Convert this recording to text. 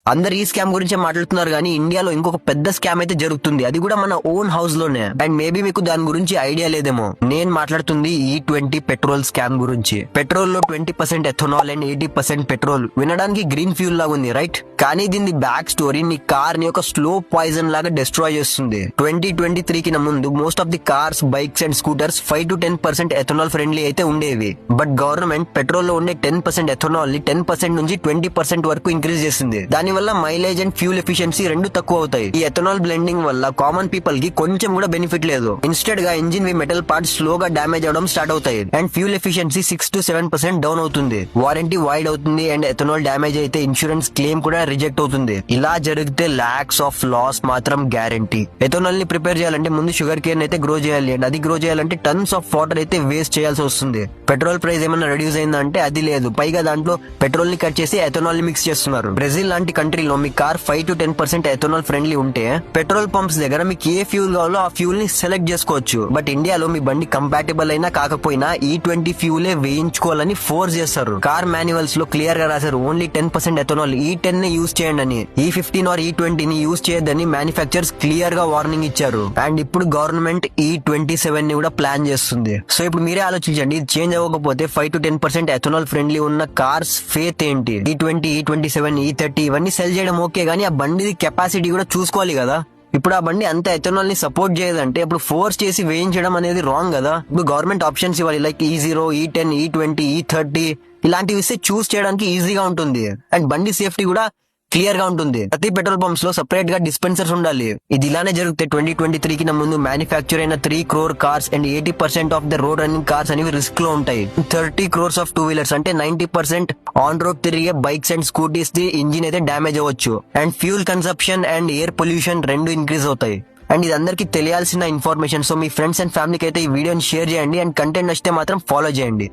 అందరు ఈ స్కామ్ గురించే మాట్లాడుతున్నారు కానీ ఇండియాలో ఇంకొక పెద్ద స్కామ్ అయితే జరుగుతుంది, అది కూడా మన ఓన్ హౌస్ లోనే. అండ్ మేబీ మీకు దాని గురించి ఐడియా లేదేమో. నేను మాట్లాడుతుంది E20 పెట్రోల్ స్కామ్ గురించి. పెట్రోల్ లో 20% ఎథనాల్ అండ్ 80% పెట్రోల్. వినడానికి గ్రీన్ ఫ్యూల్ లాగా ఉంది, రైట్? కానీ దీని బ్యాక్ స్టోరీ నీ కార్ ని ఒక స్లో పాయిజన్ లాగా డిస్ట్రాయ్ చేస్తుంది. 2023 కి ముందు most of the cars, bikes and scooters 5 to 10% ethanol friendly అయితే ఉండేవి. బట్ గవర్నమెంట్ పెట్రోల్ లో ఉండే 10% ఎథనాల్ ని 10% నుంచి 20% వరకు ఇంక్రీజ్ చేసింది. దాని వల్ల మైలేజ్ అండ్ ఫ్యూల్ ఎఫిషియన్సీ రెండు తక్కువ అవుతాయి. ఈ ఎథనాల్ బ్లెండింగ్ వల్ల కామన్ పీపుల్ కి కొంచెం కూడా బెనిఫిట్ లేదు. ఇన్స్టెడ్ గా ఇంజిన్ వి మెటల్ పార్ట్స్ స్లోగా డామేజ్ అవడం స్టార్ట్ అవుతాయి and fuel efficiency 6 to 7% down అవుతుంది. వారంటీ వైడ్ అవుతుంది అండ్ ఎథనాల్ డామేజ్ అయితే ఇన్సూరెన్స్ క్లెయిమ్ కూడా రిజెక్ట్ అవుతుంది. ఇలా జరిగితే లాక్స్ ఆఫ్ లాస్ మాత్రం గ్యారంటీ. ఎథనాల్ ని ప్రిపేర్ చేయాలంటే ముందు షుగర్ కేన్ అయితే గ్రో చేయాలి అండ్ అది గ్రో చేయాలంటే టన్స్ ఆఫ్ వాటర్ అయితే వేస్ట్ చేయాల్సి వస్తుంది. పెట్రోల్ ప్రైస్ ఏమైనా రెడ్యూస్ అయిందంటే అది లేదు. పైగా దాంట్లో పెట్రోల్ ని కట్ చేసి ఎథనాల్ ని మిక్స్ చేస్తున్నారు. బ్రెజిల్ లాంటి కంట్రీలో మీ కార్ 5 to 10% ఎథనాల్ ఫ్రెండ్లీ ఉంటే పెట్రోల్ పంప్స్ దగ్గర మీకు ఏ ఫ్యూల్ కావాలో ఆ ఫ్యూల్ ని సెలెక్ట్ చేసుకోవచ్చు. బట్ ఇండియాలో మీ బండి కంపాటబుల్ అయినా కాకపోయినా E20 ఫ్యూలే వేయించుకోవాలని ఫోర్స్ చేస్తారు. కార్ మాన్యువల్స్ లో క్లియర్ గా రాశారు ఓన్లీ 10% ఎథనాల్, E10 ని యూజ్ చేయండి అని. E15 or E20 ని యూజ్ చేయొద్దని మ్యానుఫ్యాక్చరర్స్ క్లియర్ గా వార్నింగ్ ఇచ్చారు. అండ్ ఇప్పుడు గవర్నమెంట్ E27 ని కూడా ప్లాన్ చేస్తుంది. సో ఇప్పుడు మీరే ఆలోచించండి, ఇది చేంజ్ అవ్వకపోతే 5 to 10% ఎథనాల్ ఫ్రెండ్లీ ఉన్న కార్స్ ఫేత్ ఏంటి? E20, E27, E30 ఇవన్నీ సెల్ చేయడం ఓకే, కానీ ఆ బండి కెపాసిటీ కూడా చూసుకోవాలి కదా. ఇప్పుడు ఆ బండి అంత ఎథనాల్ ని సపోర్ట్ చేయదంటే ఇప్పుడు ఫోర్స్ చేసి వేయించడం అనేది రాంగ్ కదా. ఇప్పుడు గవర్నమెంట్ ఆప్షన్స్ ఇవ్వాలి, like E0, E10, E20, E30 ఇలాంటివి ఇస్తే చూస్ చేయడానికి ఈజీగా ఉంటుంది అండ్ బండి సేఫ్టీ కూడా క్లియర్ గా ఉంటుంది. ప్రతి పెట్రోల్ పంప్స్ లో సెపరేట్ గా డిస్పెన్సర్స్ ఉండాలి. ఇది ఇలానే జరిగితే 2023 కి ముందు మ్యానుఫ్యాక్చర్ అయిన 3 crore cars and 80% of the road running cars అనేవి రిస్క్ లో ఉంటాయి. 30 crores ఆఫ్ 2 wheelers అంటే 90% ఆన్ రోడ్ తిరిగే bikes and scooties the engine అయితే డ్యామేజ్ అవ్వచ్చు and fuel consumption and air pollution రెండు ఇంక్రీజ్ అవుతాయి. అండ్ ఇది అందరికీ తెలియాల్సిన information. So me friends and ఫ్యామిలీకి అయితే ఈ వీడియోని షేర్ చేయండి అండ్ కంటెంట్ నచ్చితే మాత్రం ఫాలో చేయండి.